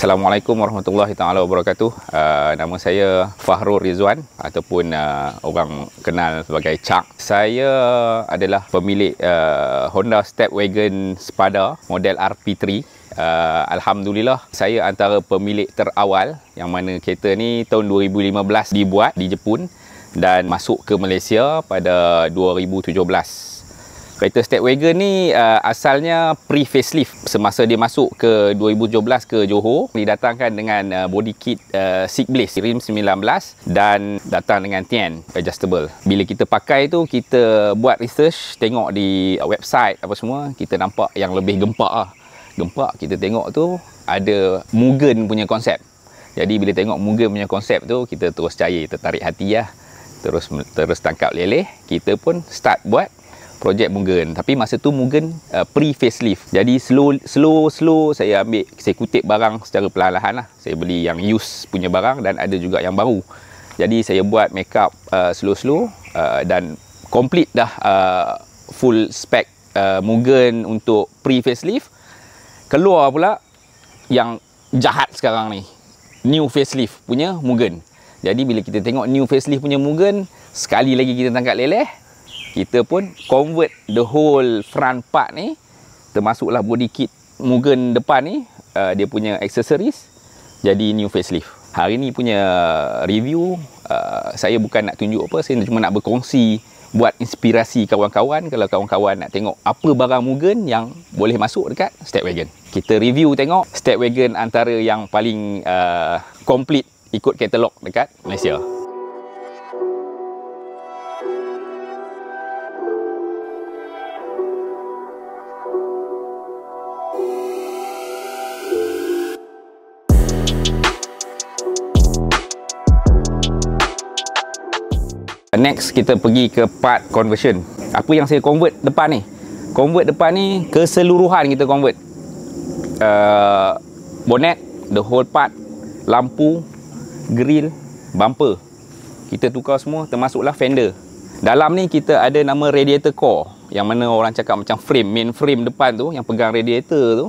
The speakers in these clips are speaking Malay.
Assalamualaikum warahmatullahi taala wabarakatuh. Nama saya Fahrul Rizwan ataupun orang kenal sebagai Chak. Saya adalah pemilik Honda Stepwagon Spada model RP3. Alhamdulillah, saya antara pemilik terawal yang mana kereta ni tahun 2015 dibuat di Jepun dan masuk ke Malaysia pada 2017. Kereta Stepwagon ni asalnya pre-facelift. Semasa dia masuk ke 2017 ke Johor, didatangkan dengan body kit Seat Bliss rim 19 dan datang dengan Tian adjustable. Bila kita pakai tu, kita buat research, tengok di website apa semua, kita nampak yang lebih gempak lah. Gempak, kita tengok tu ada Mugen punya konsep. Jadi bila tengok Mugen punya konsep tu, kita terus percaya, tertarik hati lah. Terus tangkap leleh, kita pun start buat projek Mugen. Tapi masa tu Mugen pre-facelift. Jadi slow saya ambil, saya kutip barang secara perlahan-lahan lah. Saya beli yang used punya barang dan ada juga yang baru. Jadi saya buat make up slow dan complete dah full spec Mugen untuk pre-facelift. Keluar pula yang jahat sekarang ni, new facelift punya Mugen. Jadi bila kita tengok new facelift punya Mugen, sekali lagi kita tangkap leleh, kita pun convert the whole front part ni, termasuklah body kit Mugen depan ni, dia punya accessories, jadi new facelift. Hari ni punya review, saya bukan nak tunjuk apa, saya cuma nak berkongsi, buat inspirasi kawan-kawan. Kalau kawan-kawan nak tengok apa barang Mugen yang boleh masuk dekat Stepwagon, kita review tengok Stepwagon antara yang paling complete ikut katalog dekat Malaysia. Next, kita pergi ke part conversion. Apa yang saya convert depan ni? Convert depan ni keseluruhan kita convert. Bonnet, the whole part, lampu, grill, bumper, kita tukar semua, termasuklah fender. Dalam ni kita ada nama radiator core, yang mana orang cakap macam frame, main frame depan tu yang pegang radiator tu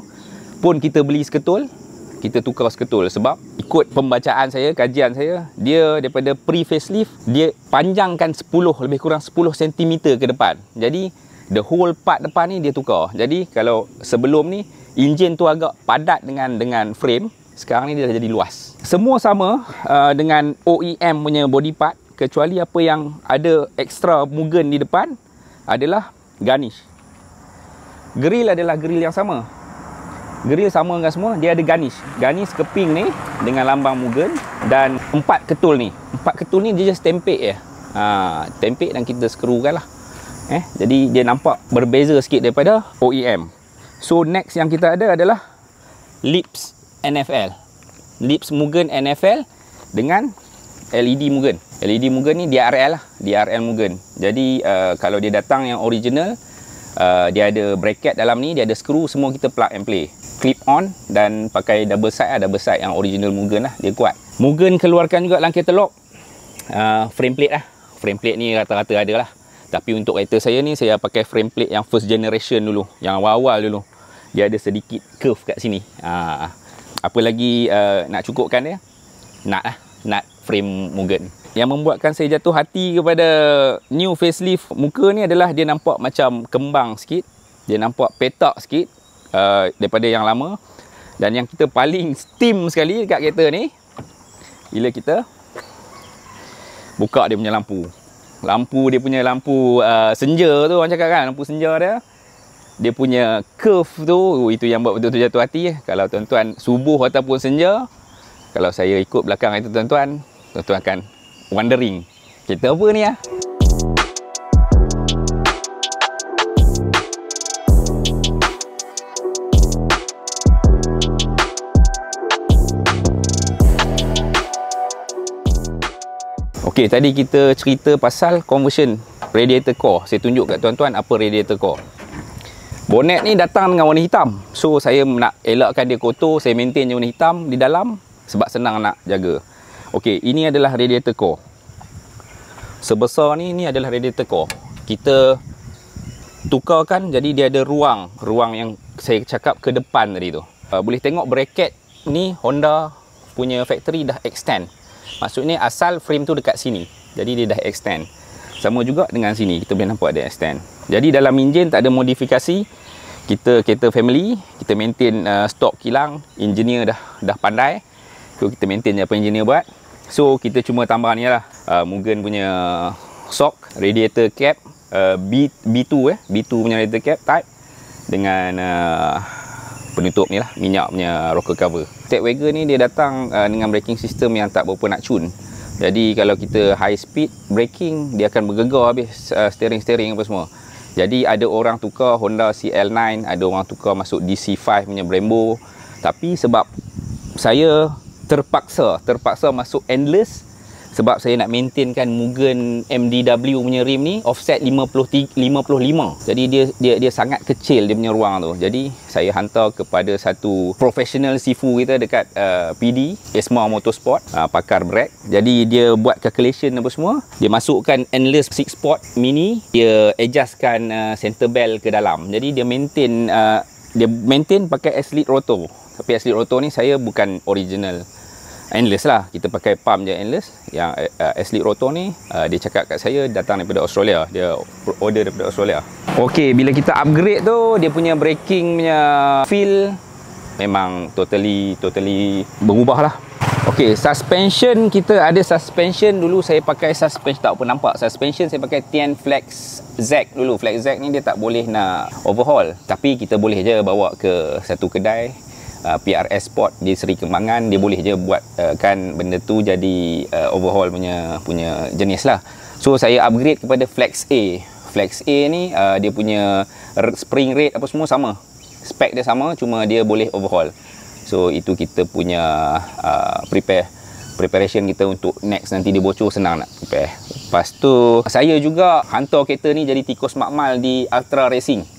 pun kita beli seketul, kita tukar seketul. Sebab ikut pembacaan saya, kajian saya, dia daripada pre-facelift, dia panjangkan 10, lebih kurang 10 cm ke depan. Jadi the whole part depan ni dia tukar. Jadi kalau sebelum ni enjin tu agak padat dengan frame, sekarang ni dia dah jadi luas. Semua sama dengan OEM punya body part, kecuali apa yang ada extra Mugen di depan adalah garnish. Grill adalah grill yang sama. Grill sama dengan semua, dia ada garnish. Garnish keping ni dengan lambang Mugen dan 4 ketul ni. 4 ketul ni dia just tempek je. Tempek dan kita skrukan lah. Jadi dia nampak berbeza sikit daripada OEM. So next yang kita ada adalah lips NFL. Lips Mugen NFL dengan LED Mugen. LED Mugen ni DRL lah, DRL Mugen. Jadi kalau dia datang yang original, dia ada bracket dalam ni, dia ada skru, semua kita plug and play, clip on, dan pakai double side yang original Mugen lah, dia kuat. Mugen keluarkan juga dalam katalog frame plate lah. Frame plate ni rata-rata ada lah, tapi untuk kereta saya ni, saya pakai frame plate yang first generation dulu, yang awal-awal dulu. Dia ada sedikit curve kat sini. Apa lagi nak cukupkan dia? Nut frame Mugen. Yang membuatkan saya jatuh hati kepada new facelift muka ni adalah dia nampak macam kembang sikit, dia nampak petak sikit daripada yang lama. Dan yang kita paling steam sekali dekat kereta ni, bila kita buka dia punya lampu. Dia punya lampu senja tu, orang cakap kan, lampu senja dia punya curve tu, itu yang buat betul-betul jatuh hati. Kalau tuan-tuan subuh ataupun senja, kalau saya ikut belakang itu tuan-tuan akan wondering, kereta apa ni lah. Okey, tadi kita cerita pasal conversion radiator core. Saya tunjuk kat tuan-tuan apa radiator core. Bonnet ni datang dengan warna hitam. So saya nak elakkan dia kotor, saya maintain je warna hitam di dalam sebab senang nak jaga. Okey, ini adalah radiator core. Sebesar ni, ini adalah radiator core. Kita tukarkan, jadi dia ada ruang yang saya cakap ke depan tadi tu. Boleh tengok bracket ni Honda punya factory dah extend. Maksudnya asal frame tu dekat sini, jadi dia dah extend. Sama juga dengan sini, kita boleh nampak dia extend. Jadi dalam enjin tak ada modifikasi. Kita kereta family, kita maintain stok kilang, engineer dah pandai. So kita maintain je apa engineer buat. So kita cuma tambah ni lah, Mugen punya shock, radiator cap, B2 B2 punya radiator cap type dengan penutup ni lah, minyak punya rocker cover. Stepwagon ni dia datang dengan braking system yang tak berapa nak cun. Jadi kalau kita high speed braking, dia akan bergegar habis steering apa semua. Jadi ada orang tukar Honda CL9, ada orang tukar masuk DC5 punya Brembo. Tapi sebab saya terpaksa masuk endless, sebab saya nak maintainkan Mugen MDW punya rim ni offset 55. Jadi dia sangat kecil dia punya ruang tu. Jadi saya hantar kepada satu professional sifu kita dekat PD, ESMA Motorsport, pakar brake. Jadi dia buat calculation apa semua. Dia masukkan endless 6 spot mini, dia adjustkan center bell ke dalam. Jadi dia maintain pakai S-Lead rotor. Tapi S-Lead rotor ni saya bukan original endless lah, kita pakai pump je endless. Yang S-Lead rotor ni dia cakap kat saya datang daripada Australia, dia order daripada Australia. Okey, bila kita upgrade tu, dia punya braking punya feel memang totally berubah lah. Okey, suspension, kita ada suspension dulu. Saya pakai suspension, tak apa nampak suspension, saya pakai Tian Flex Z dulu. Flex Z ni dia tak boleh nak overhaul, tapi kita boleh je bawa ke satu kedai PRS Sport di Seri Kembangan, dia boleh je buat kan benda tu jadi overhaul punya jenis lah. So saya upgrade kepada Flex A. Flex A ni dia punya spring rate apa semua sama, spek dia sama, cuma dia boleh overhaul. So itu kita punya preparation kita untuk next, nanti dia bocor senang nak prepare. Lepas tu saya juga hantar kereta ni jadi tikus makmal di Ultra Racing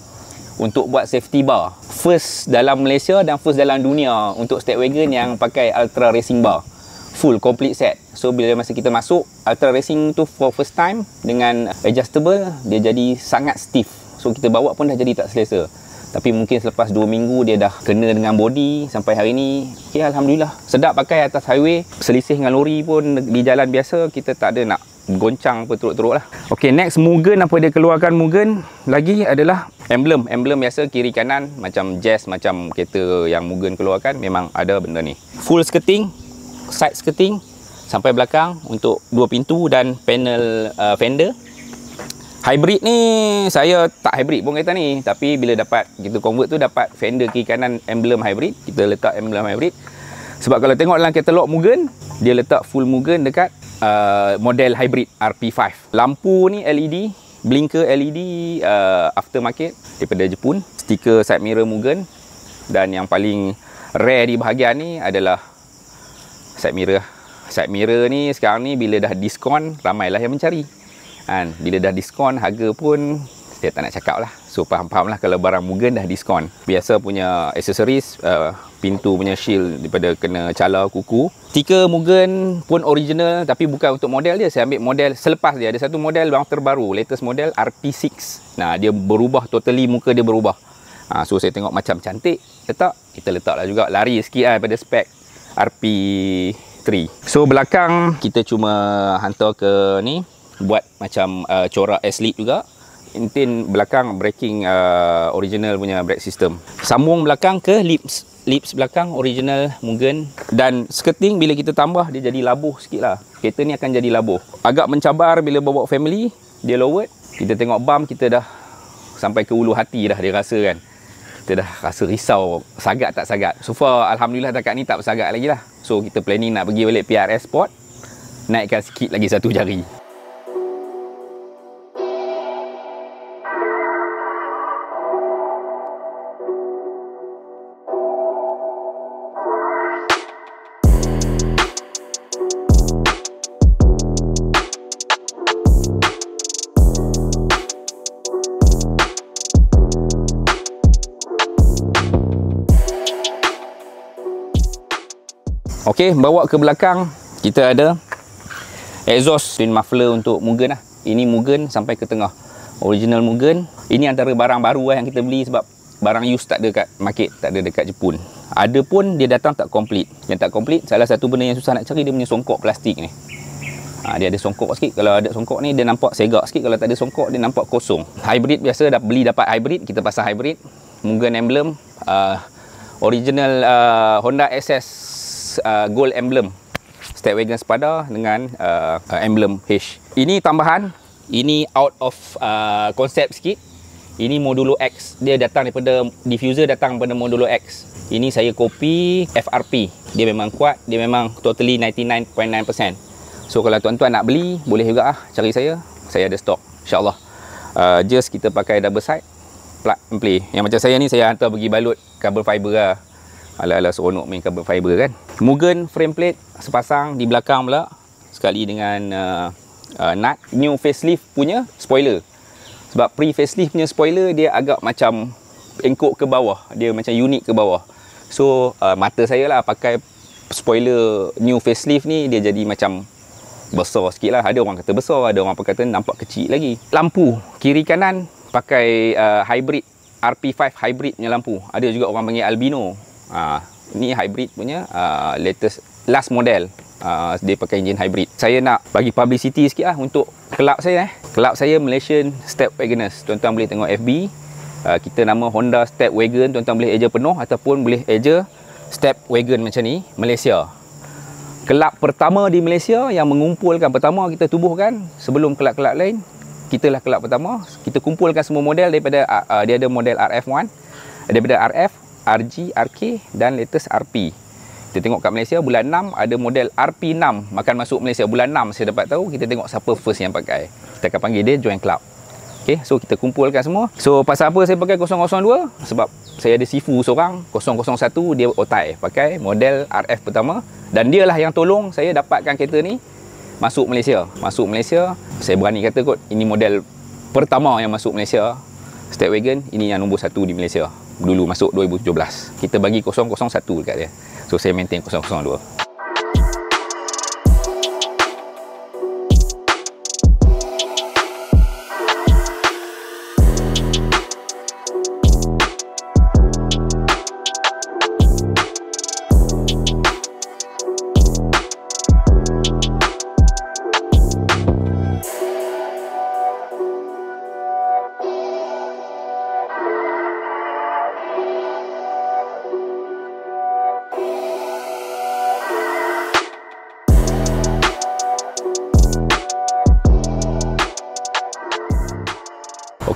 untuk buat safety bar. First dalam Malaysia dan first dalam dunia untuk Stepwagon yang pakai Ultra Racing bar. Full complete set. So bila masa kita masuk Ultra Racing tu for first time dengan adjustable, dia jadi sangat stiff. So kita bawa pun dah jadi tak selesa. Tapi mungkin selepas 2 minggu dia dah kena dengan body sampai hari ni. Okay, alhamdulillah. Sedap pakai atas highway. Selisih dengan lori pun di jalan biasa kita tak ada nak goncang apa teruk-teruk lah. Ok, next Mugen, apa dia keluarkan Mugen lagi adalah emblem biasa kiri kanan macam Jazz, macam kereta yang Mugen keluarkan, memang ada benda ni. Full skirting, side skirting sampai belakang untuk 2 pintu dan panel fender. Hybrid ni saya tak hybrid pun kereta ni, tapi bila dapat kita convert tu dapat fender kiri kanan emblem hybrid, kita letak emblem hybrid. Sebab kalau tengok dalam katalog Mugen, dia letak full Mugen dekat model hybrid RP5. Lampu ni LED, blinker LED aftermarket daripada Jepun. Stiker side mirror Mugen. Dan yang paling rare di bahagian ni adalah side mirror. Side mirror ni sekarang ni bila dah diskon, ramailah yang mencari. Bila dah diskon, harga pun saya tak nak cakap lah. So faham-faham lah kalau barang Mugen dah diskon. Biasa punya aksesoris, pintu punya shield daripada kena cala kuku. Stiker Mugen pun original, tapi bukan untuk model dia. Saya ambil model selepas dia. Ada satu model yang terbaru, latest model RP6. Nah, dia berubah totally, muka dia berubah. So saya tengok macam cantik, kita letak lah juga. Lari sikit lah daripada spek RP3. So belakang kita cuma hantar ke ni, buat macam corak S-Lead juga. Intin belakang braking original punya brake system. Sambung belakang ke lips belakang original Mugen. Dan skirting bila kita tambah dia jadi labuh sikit lah. Kereta ni akan jadi labuh. Agak mencabar bila bawa family, dia lowered. Kita tengok bump, kita dah sampai ke ulu hati dah dia rasa kan. Kita dah rasa risau, sagat tak sagat. So far alhamdulillah dekat ni tak bersagat lagi lah. So kita planning nak pergi balik PRS Sport, naikkan sikit lagi 1 jari. Okey, bawa ke belakang kita ada exhaust twin muffler untuk Mugen lah. Ini Mugen sampai ke tengah. Original Mugen. Ini antara barang baru lah yang kita beli sebab barang used tak ada kat market, tak ada dekat Jepun. Ada pun dia datang tak complete. Yang tak complete, salah satu benda yang susah nak cari dia punya songkok plastik ni. Dia ada songkok sikit. Kalau ada songkok ni dia nampak segak sikit. Kalau tak ada songkok dia nampak kosong. Hybrid biasa beli dapat hybrid, kita pasang hybrid. Mugen emblem original Honda SS gold emblem Step Wagon Spada dengan emblem H. Ini tambahan, ini out of konsep sikit. Ini Modulo X, dia datang daripada diffuser, datang daripada Modulo X. Ini saya copy FRP. Dia memang kuat, dia memang totally 99.9%. So kalau tuan-tuan nak beli, boleh juga cari saya ada stok, insyaAllah. Just kita pakai double side, plug and play. Yang macam saya ni, saya hantar pergi balut carbon fiber lah. Ala-ala seronok main carbon fiber kan. Mugen frame plate sepasang di belakang pula, sekali dengan nut. New facelift punya spoiler. Sebab pre-facelift punya spoiler, dia agak macam engkok ke bawah, dia macam unik ke bawah. So mata saya lah pakai spoiler new facelift ni, dia jadi macam besar sikit lah. Ada orang kata besar, ada orang kata nampak kecil lagi. Lampu kiri kanan pakai hybrid, RP5 hybrid punya lampu. Ada juga orang panggil albino. Ni hybrid punya latest last model. Dia pakai engine hybrid. Saya nak bagi publicity sikit lah untuk kelab saya. Kelab saya Malaysian Step Wagoners. Tuan-tuan boleh tengok FB. Kita nama Honda Step Wagon. Tuan-tuan boleh eja penuh ataupun boleh eja Step Wagon macam ni, Malaysia. Kelab pertama di Malaysia yang mengumpulkan, pertama kita tubuhkan sebelum kelab-kelab lain. Kitalah kelab pertama. Kita kumpulkan semua model daripada dia ada model RF1, daripada RF, RG, RK dan latest RP. Kita tengok kat Malaysia bulan 6 ada model RP6 makan masuk Malaysia bulan 6 saya dapat tahu. Kita tengok siapa first yang pakai. Kita akan panggil dia join club. Okay, so kita kumpulkan semua. So pasal apa saya pakai 002? Sebab saya ada sifu seorang 001, dia otai pakai model RF pertama. Dan dia lah yang tolong saya dapatkan kereta ni masuk Malaysia. Masuk Malaysia, saya berani kata kot, ini model pertama yang masuk Malaysia. Step Wagon, ini yang nombor 1 di Malaysia. Dulu masuk 2017. Kita bagi 001 dekat dia. So saya maintain 002.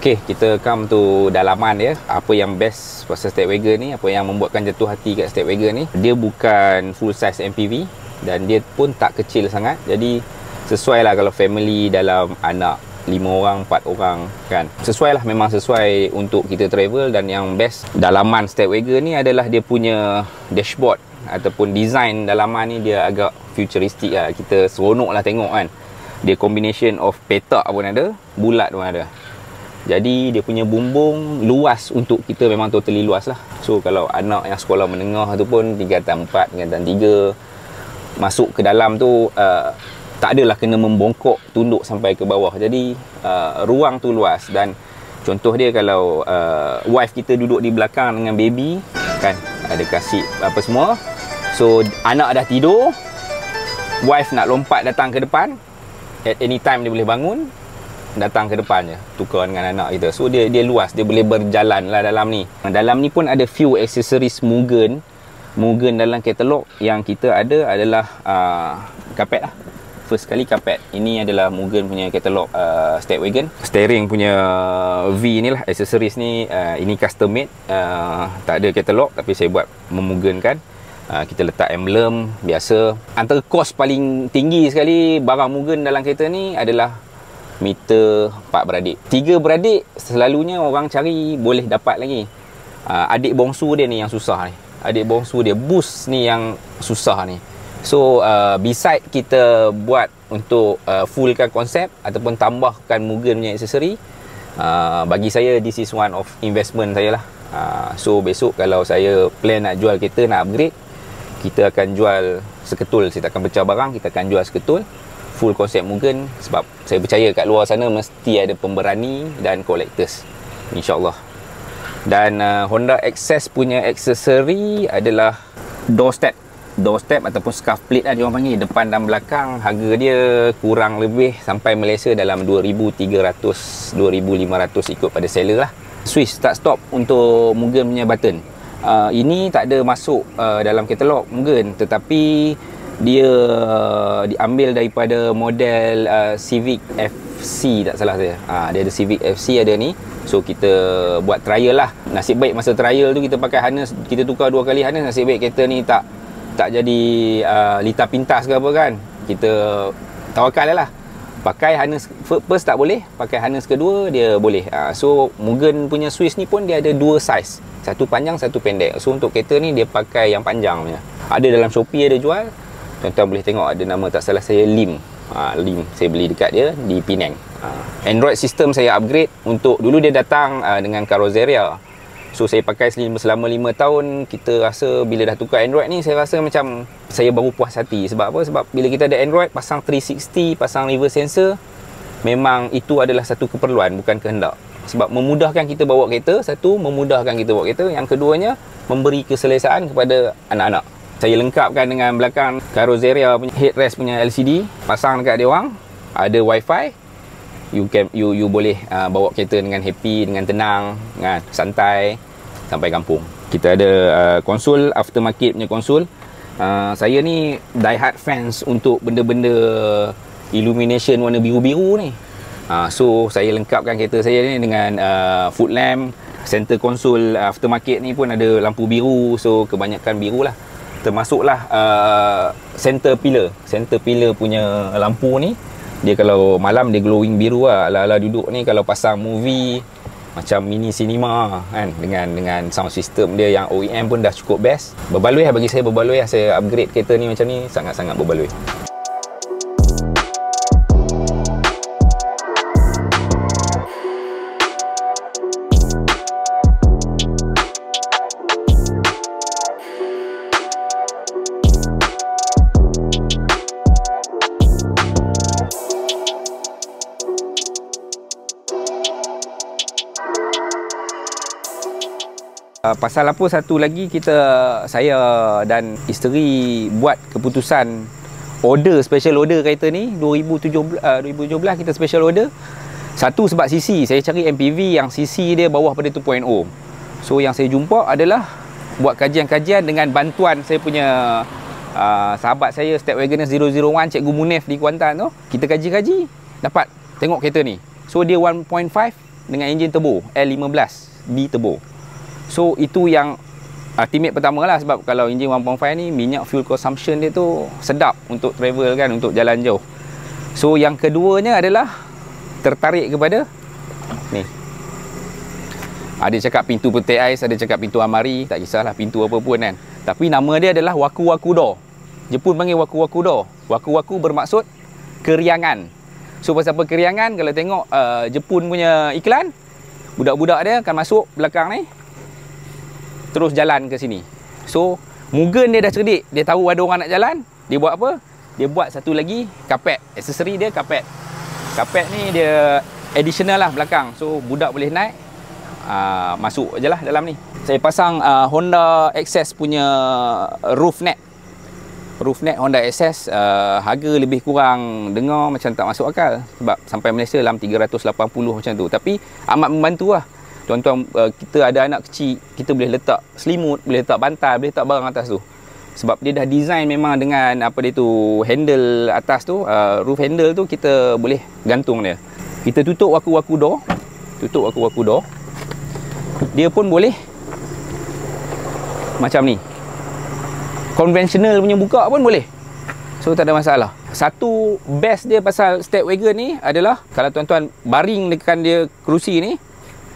Okey, kita come to dalaman dia. Apa yang best pasal Step Wagon ni, apa yang membuatkan jatuh hati kat Step Wagon ni, dia bukan full size MPV dan dia pun tak kecil sangat. Jadi sesuai lah kalau family dalam anak 5 orang, 4 orang kan. Sesuai lah, memang sesuai untuk kita travel. Dan yang best dalaman Step Wagon ni adalah dia punya dashboard ataupun design dalaman ni dia agak futuristik lah. Kita seronok lah tengok kan. Dia combination of petak pun ada, bulat pun ada. Jadi dia punya bumbung luas untuk kita, memang totally luas lah. So kalau anak yang sekolah menengah tu pun tingkatan 4, tingkatan 3 masuk ke dalam tu tak adalah kena membongkok tunduk sampai ke bawah. Jadi ruang tu luas. Dan contoh dia kalau wife kita duduk di belakang dengan baby kan, ada kasih apa semua. So anak dah tidur, wife nak lompat datang ke depan, at any time dia boleh bangun, datang ke depan je, tukar dengan anak kita. So dia luas, dia boleh berjalan lah dalam ni. Dalam ni pun ada few accessories Mugen dalam katalog. Yang kita ada adalah karpet lah. First kali karpet. Ini adalah Mugen punya katalog Step Wagon. Steering punya V ni lah, accessories ni ini custom made, tak ada katalog tapi saya buat memugenkan. Kita letak emblem biasa. Antara kos paling tinggi sekali barang Mugen dalam kereta ni adalah meter 4 beradik. 3 beradik selalunya orang cari boleh dapat lagi. Adik bongsu dia ni yang susah ni. Adik bongsu dia, boost ni yang susah ni. So beside kita buat untuk fullkan konsep ataupun tambahkan Mugen punya aksesori, bagi saya this is one of investment saya lah. So besok kalau saya plan nak jual kereta, nak upgrade, kita akan jual seketul. Saya tak akan pecah barang, kita akan jual seketul full konsep Mugen. Sebab saya percaya kat luar sana mesti ada pemberani dan collectors, InsyaAllah. Dan Honda Access punya aksesori adalah doorstep ataupun scuff plate lah diorang panggil, depan dan belakang. Harga dia kurang lebih sampai Malaysia dalam 2,300 2,500 ikut pada seller lah. Switch start stop untuk Mugen punya button, ini tak ada masuk dalam katalog Mugen, tetapi dia diambil daripada model Civic FC tak salah saya. Dia ada Civic FC ada ni. So kita buat trial lah. Nasib baik masa trial tu kita pakai harness, kita tukar 2 kali harness. Nasib baik kereta ni tak jadi litar pintas ke apa kan. Kita tawakal lah. Pakai harness first tak boleh, pakai harness kedua dia boleh. So Mugen punya Swiss ni pun dia ada 2 size, satu panjang satu pendek. So untuk kereta ni dia pakai yang panjang punya. Ada dalam Shopee ada jual. Tuan-tuan boleh tengok ada nama tak salah saya Lim. Lim saya beli dekat dia di Penang. Android system saya upgrade. Untuk dulu dia datang dengan Carrozzeria. So saya pakai selama 5 tahun. Kita rasa bila dah tukar Android ni, saya rasa macam saya baru puas hati. Sebab apa? Sebab bila kita ada Android, pasang 360, pasang reverse sensor, memang itu adalah satu keperluan, bukan kehendak. Sebab memudahkan kita bawa kereta. Satu, memudahkan kita bawa kereta. Yang keduanya, memberi keselesaan kepada anak-anak. Saya lengkapkan dengan belakang Carrozzeria punya headrest punya LCD, pasang dekat dia orang, ada wifi. You boleh bawa kereta dengan happy, dengan tenang, kan, santai sampai kampung. Kita ada konsol, aftermarket punya konsol. Saya ni die-hard fans untuk benda-benda illumination warna biru-biru ni. So saya lengkapkan kereta saya ni dengan foot lamp. Center console aftermarket ni pun ada lampu biru. So kebanyakan biru lah. Termasuklah center pillar punya lampu ni, dia kalau malam dia glowing biru lah. Ala-ala duduk ni kalau pasang movie macam mini cinema kan, dengan sound system dia yang OEM pun dah cukup best. Berbaloi lah bagi saya, berbaloi lah. Saya upgrade kereta ni macam ni, sangat-sangat berbaloi. Pasal apa satu lagi saya dan isteri buat keputusan special order kereta ni 2017 kita special order. Satu sebab CC, saya cari MPV yang CC dia bawah pada 2.0. So yang saya jumpa adalah buat kajian-kajian dengan bantuan saya punya sahabat saya Stepwagoner 001 Cikgu Munif di Kuantan tu. Kita kaji-kaji dapat tengok kereta ni. So dia 1.5 dengan enjin turbo L15B turbo. So itu yang ultimate pertama lah. Sebab kalau enjin 1.5 ni, minyak fuel consumption dia tu sedap untuk travel kan, untuk jalan jauh. So yang keduanya adalah tertarik kepada ni. Ada cakap pintu petik ais, ada cakap pintu amari, tak kisahlah pintu apa pun kan. Tapi nama dia adalah waku-waku door. Jepun panggil waku-waku door. Waku-waku bermaksud keriangan. So pasal apa keriangan, kalau tengok Jepun punya iklan, budak-budak dia akan masuk belakang ni, terus jalan ke sini. So Mugen dia dah cerdik, dia tahu ada orang nak jalan. Dia buat apa? Dia buat satu lagi kapet. Aksesori dia kapet. Kapet ni dia additional lah belakang. So budak boleh naik, masuk je lah dalam ni. Saya pasang Honda Access punya roof net Honda Access. Harga lebih kurang dengar macam tak masuk akal. Sebab sampai Malaysia dalam 380 macam tu. Tapi amat membantu lah. Tuan-tuan, kita ada anak kecil, kita boleh letak selimut, boleh letak bantal, boleh letak barang atas tu. Sebab dia dah design memang dengan apa dia tu, handle atas tu, roof handle tu kita boleh gantung dia. Kita tutup waku-waku door. Dia pun boleh macam ni. Konvensional punya buka pun boleh. So tak ada masalah. Satu best dia pasal Stepwagon ni adalah kalau tuan-tuan baring dekat dia kerusi ni,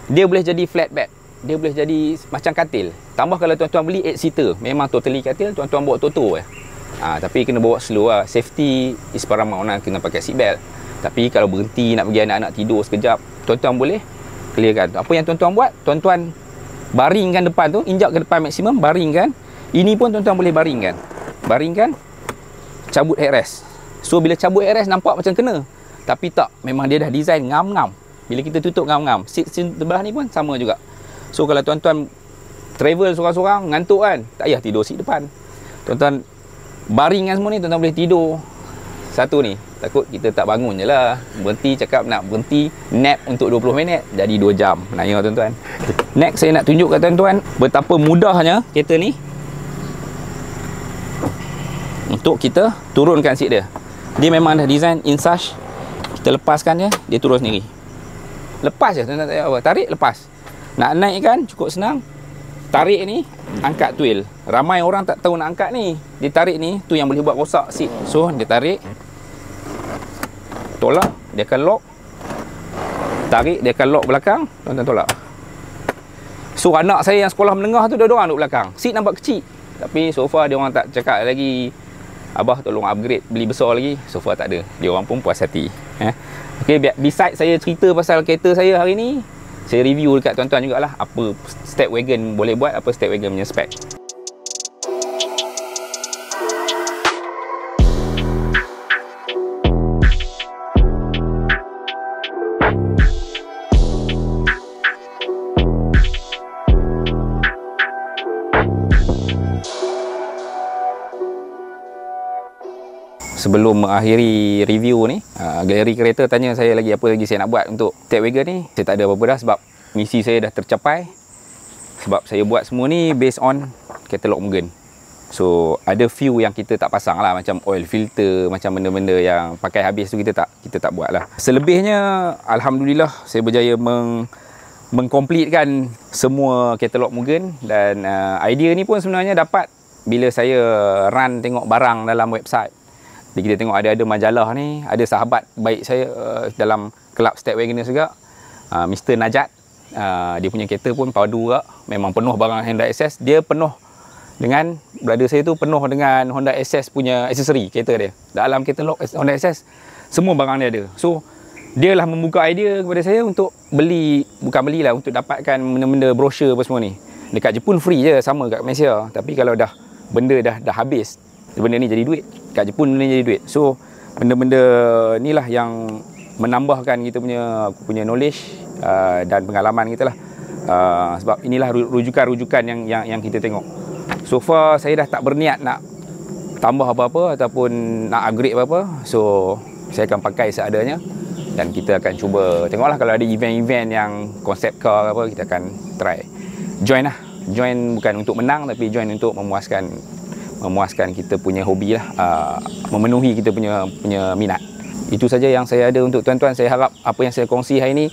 dia boleh jadi flat bed. Dia boleh jadi macam katil. Tambah kalau tuan-tuan beli 8 seater, memang totally katil, tuan-tuan bawa toto je. Tapi kena bawa slow lah. Safety is paramount lah, kena pakai seat belt. Tapi kalau berhenti nak bagi anak-anak tidur sekejap, tuan-tuan boleh clearkan. Apa yang tuan-tuan buat, tuan-tuan baringkan depan tu, injak ke depan maksimum, baringkan. Ini pun tuan-tuan boleh baringkan. Baringkan, cabut headrest. So bila cabut headrest nampak macam kena. Tapi tak, memang dia dah design ngam-ngam. Bila kita tutup ngam-ngam, seat sebelah ni pun sama juga. So kalau tuan-tuan travel seorang-seorang, ngantuk kan, tak payah tidur seat depan. Tuan-tuan baring kan semua ni, tuan-tuan boleh tidur satu ni. Takut kita tak bangun je lah, berhenti cakap nak berhenti nap untuk 20 minit jadi 2 jam. Naya tuan-tuan. Next saya nak tunjuk kat tuan-tuan betapa mudahnya kereta ni untuk kita turunkan seat dia. Dia memang dah design insage. Kita lepaskan dia turun sendiri. Lepas je tuan-tuan, tak payah apa. Tarik, lepas. Nak naikkan cukup senang. Tarik ni, angkat twill. Ramai orang tak tahu nak angkat ni. Dia tarik ni, tu yang boleh buat rosak seat. So dia tarik, tolak, dia akan lock. Tarik, dia akan lock belakang. Tuan-tuan tolak. So anak saya yang sekolah menengah tu, dua-dua orang duduk belakang. Seat nampak kecil, tapi so far dia orang tak cakap lagi, abah tolong upgrade, beli besar lagi. So far tak ada. Dia orang pun puas hati. Okay, besides saya cerita pasal kereta saya hari ni, saya review dekat tuan-tuan jugalah apa step wagon boleh buat, apa step wagon punya spek. Sebelum mengakhiri review ni, galeri kereta tanya saya lagi apa lagi saya nak buat untuk step wagon ni. Saya tak ada apa-apa dah sebab misi saya dah tercapai. Sebab saya buat semua ni based on katalog Mugen. So ada few yang kita tak pasang lah, macam oil filter, macam benda-benda yang pakai habis tu kita tak buat lah. Selebihnya alhamdulillah saya berjaya mengkomplitkan semua katalog Mugen. Dan idea ni pun sebenarnya dapat bila saya run tengok barang dalam website. Jadi kita tengok ada majalah ni, ada sahabat baik saya dalam kelab Step Wagoner juga, Mr. Najat. Dia punya kereta pun padu juga, memang penuh barang Honda Access. Dia penuh dengan, brother saya tu penuh dengan Honda Access punya aksesori kereta dia. Dalam katalog Honda Access semua barang dia ada. So dia lah membuka idea kepada saya untuk beli, bukan belilah, untuk dapatkan benda-benda brochure apa semua ni. Dekat Jepun free je, sama kat Malaysia. Tapi kalau benda dah habis, benda ni jadi duit. Kat Jepun benda ni jadi duit. So benda-benda ni lah yang menambahkan kita punya knowledge dan pengalaman kita lah. Sebab inilah rujukan-rujukan yang kita tengok. So far saya dah tak berniat nak tambah apa-apa ataupun nak upgrade apa-apa. So saya akan pakai seadanya. Dan kita akan cuba tengoklah kalau ada event-event yang konsep car apa, kita akan try. Join lah. Join bukan untuk menang, tapi join untuk memuaskan kita punya hobi lah, memenuhi kita punya minat. Itu saja yang saya ada untuk tuan-tuan. Saya harap apa yang saya kongsi hari ini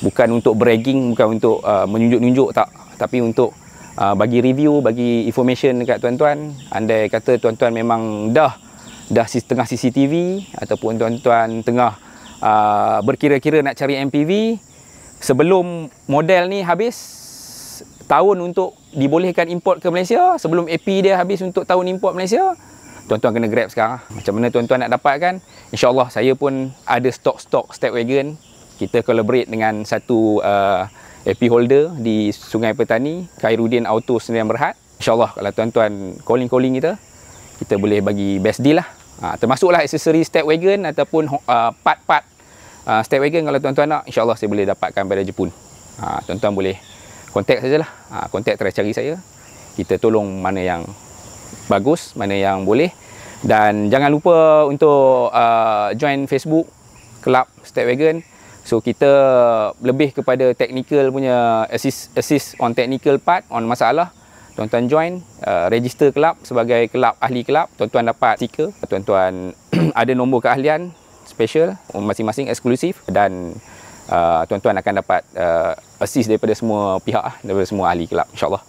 bukan untuk bragging, bukan untuk menunjuk-nunjuk, tak, tapi untuk bagi review, bagi information dekat tuan-tuan. Andai kata tuan-tuan memang dah tengah CCTV ataupun tuan-tuan tengah berkira-kira nak cari MPV, sebelum model ni habis tahun untuk dibolehkan import ke Malaysia, sebelum AP dia habis untuk tahun import Malaysia, tuan-tuan kena grab sekarang. Macam mana tuan-tuan nak dapatkan? InsyaAllah saya pun ada stok-stok Step Wagon. Kita collaborate dengan satu AP holder di Sungai Petani, Khairuddin Auto Sdn Bhd. InsyaAllah kalau tuan-tuan calling kita boleh bagi best deal lah. Termasuklah aksesori Step Wagon ataupun part-part Step Wagon. Kalau tuan-tuan nak, InsyaAllah saya boleh dapatkan pada Jepun. Tuan-tuan boleh kontak sajalah. Kontak terus cari saya. Kita tolong mana yang bagus, mana yang boleh. Dan jangan lupa untuk join Facebook Club Step Wagon. So kita lebih kepada technical punya assist on technical part, on masalah. Tuan-tuan join, register kelab sebagai kelab ahli kelab. Tuan-tuan dapat stiker. Tuan-tuan ada nombor keahlian special masing-masing eksklusif. Dan tuan-tuan akan dapat assist daripada semua pihak, daripada semua ahli kelab, insyaAllah.